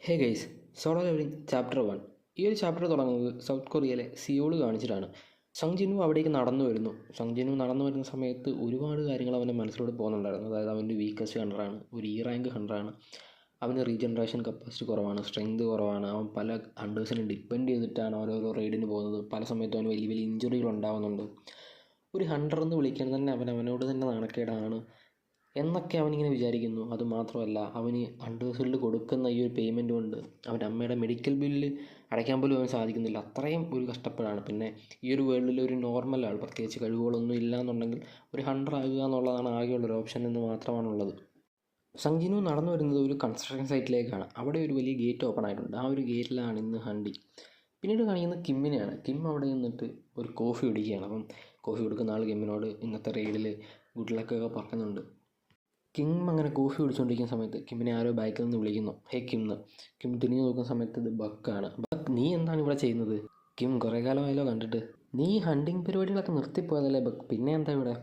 ഹേ guys, solo levelling chapter 1. ഈ ഒരു ചാപ്റ്റർ തുടങ്ങുന്നത് സൗത്ത് കൊറിയയിലെ സിയോൾ കാണിച്ചിട്ടാണ്. സങ് ജിനു അവിടേക്ക് നടന്നു വരുന്നു. സങ് ജിനു നടന്നു വരുന്ന സമയത്ത് ഒരുപാട് കാര്യങ്ങൾ അവൻ്റെ മനസ്സിലൂടെ പോകുന്നുണ്ടായിരുന്നു. അതായത് അവൻ്റെ വീക്കസ്റ്റ് ഹണ്ടറാണ്, ഒരു റാങ്ക് ഹണ്ടറാണ്, അവന് റീജനറേഷൻ കപ്പാസിറ്റി കുറവാണ്, സ്ട്രെങ്ത് കുറവാണ്, അവൻ പല ഹണ്ടേഴ്സിനെ ഡിപ്പെൻഡ് ചെയ്തിട്ടാണ് ഓരോരോ റെയ്ഡിന് പോകുന്നത്. പല സമയത്തും അവന് വലിയ വലിയ ഇഞ്ചുറികൾ ഉണ്ടാകുന്നുണ്ട്. ഒരു ഹണ്ടർ എന്ന് വിളിക്കാൻ തന്നെ അവനോട് തന്നെ നാണക്കേടാണ് എന്നൊക്കെ അവനിങ്ങനെ വിചാരിക്കുന്നു. അതുമാത്രമല്ല, അവന് അണ്ടേഴ്സിൽഡ് കൊടുക്കുന്ന ഈ ഒരു പേയ്മെൻറ്റ് കൊണ്ട് അവൻ്റെ അമ്മയുടെ മെഡിക്കൽ ബില്ല് അടയ്ക്കാൻ പോലും അവന് സാധിക്കുന്നില്ല. അത്രയും ഒരു കഷ്ടപ്പാടാണ്. പിന്നെ ഈ ഒരു വേൾഡിൽ ഒരു നോർമൽ ആൾ, പ്രത്യേകിച്ച് കഴിവുകളൊന്നും ഇല്ല എന്നുണ്ടെങ്കിൽ ഒരു ഹണ്ടർ ആകുക എന്നുള്ളതാണ് ആകെയുള്ളൊരു ഓപ്ഷൻ എന്ന് മാത്രമാണുള്ളത്. സങ് ജിനു നടന്നു വരുന്നത് ഒരു കൺസ്ട്രക്ഷൻ സൈറ്റിലേക്കാണ്. അവിടെ ഒരു വലിയ ഗേറ്റ് ഓപ്പൺ ആയിട്ടുണ്ട്. ആ ഒരു ഗേറ്റിലാണ് ഇന്ന് ഹണ്ടിങ്. പിന്നീട് കാണിക്കുന്നത് കിമ്മിനെയാണ്. കിം അവിടെ നിന്നിട്ട് ഒരു കോഫി കുടിക്കുകയാണ്. അപ്പം കോഫി കൊടുക്കുന്ന ആൾ കിമ്മിനോട് ഇന്നത്തെ റെയ്ഡിൽ ഗുഡ് ലക്കൊക്കെ പറയുന്നുണ്ട്. കിം അങ്ങനെ കോഫി കുടിച്ചുകൊണ്ടിരിക്കുന്ന സമയത്ത് കിമ്മിനെ ആരോ ബാക്കിൽ നിന്ന് വിളിക്കുന്നു, ഹേ കിം എന്ന്. കിം തിരിഞ്ഞു നോക്കുന്ന സമയത്ത് ഇത് ബക്കാണ്. ബക്ക്, നീ എന്താണ് ഇവിടെ ചെയ്യുന്നത്? കിം, കുറേ കാലമായല്ലോ കണ്ടിട്ട്. നീ ഹണ്ടിങ് പരിപാടികളൊക്കെ നിർത്തിപ്പോയതല്ലേ ബക്ക്, പിന്നെ എന്താ ഇവിടെ?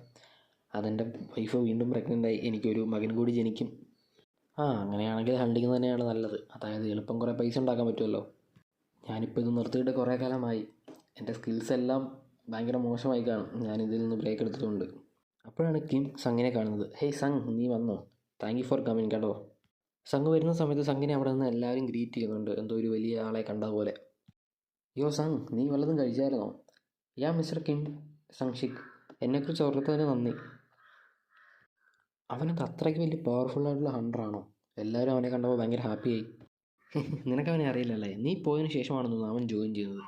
അതെൻ്റെ വൈഫ് വീണ്ടും പ്രഗ്നൻ്റായി, എനിക്കൊരു മകൻ കൂടി ജനിക്കും. അങ്ങനെയാണെങ്കിൽ ഹണ്ടിങ് തന്നെയാണ് നല്ലത്. അതായത് എളുപ്പം കുറേ പൈസ ഉണ്ടാക്കാൻ പറ്റുമല്ലോ. ഞാനിപ്പോൾ ഇത് നിർത്തിയിട്ട് കുറേ കാലമായി. എൻ്റെ സ്കിൽസ് എല്ലാം ഭയങ്കര മോശമായി കാണും ഞാനിതിൽ നിന്ന് ബ്രേക്ക് എടുത്തിട്ടുണ്ട്. അപ്പോഴാണ് കിം സങ്ങിനെ കാണുന്നത്. ഹേയ് സങ്, നീ വന്നോ? താങ്ക് യു ഫോർ കമ്മിങ് കേട്ടോ. സങ് വരുന്ന സമയത്ത് സങ്ങിനെ അവിടെ നിന്ന് എല്ലാവരും ഗ്രീറ്റ് ചെയ്യുന്നുണ്ട്, എന്തോ ഒരു വലിയ ആളെ കണ്ട പോലെ. യോ സങ്, നീ വല്ലതും കഴിച്ചായിരുന്നോ? യാ മിസ്റ്റർ കിം സങ്ഷിക്, എന്നെക്കുറിച്ച് ഓർത്തതിന് നന്ദി. അവനത് അത്രയ്ക്ക് വലിയ പവർഫുള്ളായിട്ടുള്ള ഹണ്ടറാണോ? എല്ലാവരും അവനെ കണ്ടപ്പോൾ ഭയങ്കര ഹാപ്പിയായി. നിനക്കവനെ അറിയില്ലല്ലേ? നീ പോയതിന് ശേഷമാണെന്ന് അവൻ ജോയിൻ ചെയ്യുന്നത്.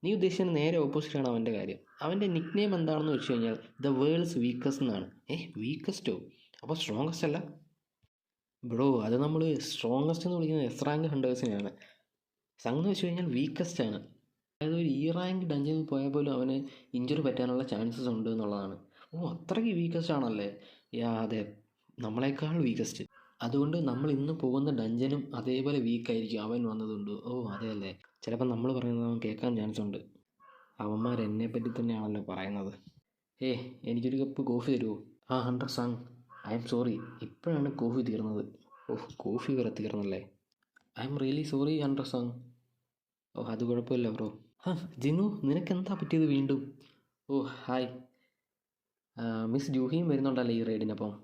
നീ ഉദ്ദേശിച്ചതിന് നേരെ ഓപ്പോസിറ്റാണ് അവൻ്റെ കാര്യം. അവൻ്റെ നിക്ക് നെയിം എന്താണെന്ന് വെച്ച് കഴിഞ്ഞാൽ ദ വേൾഡ്സ് വീക്കസ്റ്റ് എന്നാണ്. വീക്കസ്റ്റോ? അപ്പോൾ സ്ട്രോങ്ങസ്റ്റ് അല്ല ബ്രോ? അത് നമ്മൾ സ്ട്രോങ്ങസ്റ്റ് എന്ന് വിളിക്കുന്നത് എസ് റാങ്ക് ഹണ്ടേഴ്സിനെയാണ്. സങ് എന്ന് വെച്ച് കഴിഞ്ഞാൽ വീക്കസ്റ്റ് ആണ്. അതായത് ഒരു റാങ്ക് ഡഞ്ചനിൽ പോയാൽ പോലും അവന് ഇഞ്ചുറി പറ്റാനുള്ള ചാൻസസ് ഉണ്ട് എന്നുള്ളതാണ്. അത്രയ്ക്ക് വീക്കസ്റ്റ് ആണല്ലേ? അതെ, നമ്മളെക്കാൾ വീക്കസ്റ്റ്. അതുകൊണ്ട് നമ്മൾ ഇന്ന് പോകുന്ന ഡഞ്ചനും അതേപോലെ വീക്കായിരിക്കും അവൻ വന്നതുകൊണ്ട്. അതെ അല്ലേ? ചിലപ്പോൾ നമ്മൾ പറയുന്നത് അവൻ കേൾക്കാൻ ചാൻസ് ഉണ്ട്. അവന്മാർ എന്നെപ്പറ്റി തന്നെയാണല്ലോ പറയുന്നത്. എനിക്കൊരു കപ്പ് കോഫി തരുമോ? Hunter Sung, I'm sorry, ഇപ്പോഴാണ് കോഫി തീർന്നത്. കോഫി വരെ തീർന്നല്ലേ? I'm really sorry hunter Sung. അത് കുഴപ്പമില്ല ബ്രോ. ജിനു, നിനക്കെന്താ പറ്റിയത് വീണ്ടും? ഹായ്. മിസ് ജൂഹിയും വരുന്നുണ്ടല്ലേ ഈ റൈഡിനപ്പം?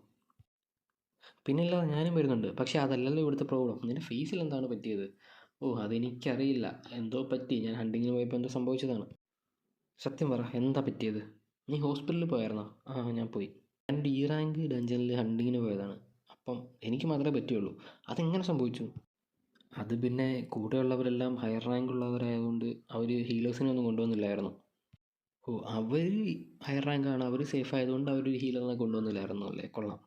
പിന്നില്ല, ഞാനും വരുന്നുണ്ട്. പക്ഷേ അതല്ലല്ലോ ഇവിടുത്തെ പ്രോബ്ലം. നിൻ്റെ ഫേസിൽ എന്താണ് പറ്റിയത്? അതെനിക്കറിയില്ല, എന്തോ പറ്റി. ഞാൻ ഹണ്ടിങ്ങിന് പോയപ്പോൾ എന്തോ സംഭവിച്ചതാണ്. സത്യം പറ, എന്താ പറ്റിയത്? നീ ഹോസ്പിറ്റലിൽ പോയായിരുന്നോ? ഞാൻ പോയി. ഞാൻ റാങ്ക് ഡഞ്ചനിൽ ഹണ്ടിങ്ങിന് പോയതാണ്. അപ്പം എനിക്ക് മാത്രമേ പറ്റുള്ളൂ. അതെങ്ങനെ സംഭവിച്ചു? അത് പിന്നെ കൂടെയുള്ളവരെല്ലാം ഹയർ റാങ്ക് ഉള്ളവരായതുകൊണ്ട് അവർ ഹീലേഴ്സിനെ ഒന്നും കൊണ്ടുവന്നില്ലായിരുന്നു. അവർ ഹയർ റാങ്കാണ്, അവർ സേഫ് ആയതുകൊണ്ട് അവർ ഹീലറിനെ കൊണ്ടുവന്നില്ലായിരുന്നു അല്ലേ? കൊള്ളാം,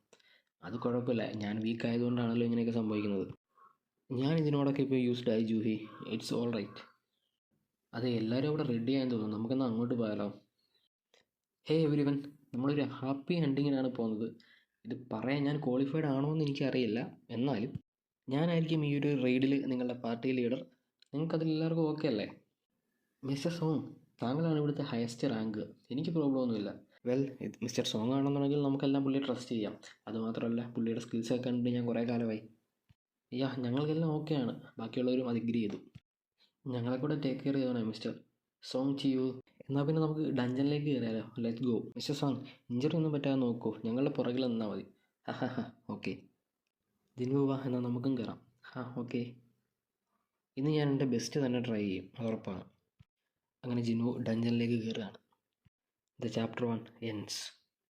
അത് കുഴപ്പമില്ല. ഞാൻ വീക്ക് ആയതുകൊണ്ടാണല്ലോ ഇങ്ങനെയൊക്കെ സംഭവിക്കുന്നത്. ഞാൻ ഇതിനോടൊക്കെ ഇപ്പോൾ യൂസ്ഡ് ആയി ജൂഹി. It's all right. അതെ, എല്ലാവരും അവിടെ റെഡി ആയെന്ന് തോന്നുന്നു. നമുക്കെന്നാൽ അങ്ങോട്ട് പോയാലോ? ഹേ എവരി വൺ, നമ്മളൊരു ഹാപ്പി ഹണ്ടിങ്ങിനാണ് പോകുന്നത്. ഇത് പറയാൻ ഞാൻ ക്വാളിഫൈഡ് ആണോ എന്ന് എനിക്കറിയില്ല. എന്നാലും ഞാനായിരിക്കും ഈ ഒരു റെയ്ഡിൽ നിങ്ങളുടെ പാർട്ടി ലീഡർ. നിങ്ങൾക്കതിലെല്ലാവർക്കും ഓക്കെ അല്ലേ? മിസ്റ്റർ സോങ്, താങ്കളാണ് ഇവിടുത്തെ ഹയസ്റ്റ് റാങ്ക്. എനിക്ക് പ്രോബ്ലം ഒന്നുമില്ല. മിസ്റ്റർ സോങ് ആണെന്നുണ്ടെങ്കിൽ നമുക്കെല്ലാം പുള്ളിയെ ട്രസ്റ്റ് ചെയ്യാം. അതുമാത്രമല്ല, പുള്ളിയുടെ സ്കിൽസൊക്കെ കണ്ടിട്ട് ഞാൻ കുറേ കാലമായി. ഞങ്ങൾക്കെല്ലാം ഓക്കെയാണ്. ബാക്കിയുള്ളവരും അത് എഗ്രി ചെയ്തു. ഞങ്ങളെ കൂടെ ടേക്ക് കെയർ ചെയ്തോണേ മിസ്റ്റർ സോങ് ചെയ്യൂ. എന്നാൽ പിന്നെ നമുക്ക് ഡഞ്ചനിലേക്ക് കയറിയാലോ? Let's go. Mister Song, injury ഒന്നും പറ്റാതെ നോക്കൂ. ഞങ്ങളുടെ പുറകിൽ നിന്നാൽ മതി. ഓക്കെ. ജിനു വാ, എന്നാൽ നമുക്കും കയറാം. ഓക്കെ. ഇന്ന് ഞാൻ എൻ്റെ ബെസ്റ്റ് തന്നെ ട്രൈ ചെയ്യും, അത് ഉറപ്പാണ്. അങ്ങനെ ജിനു ഡഞ്ചനിലേക്ക് കയറുകയാണ്. The chapter 1 ends.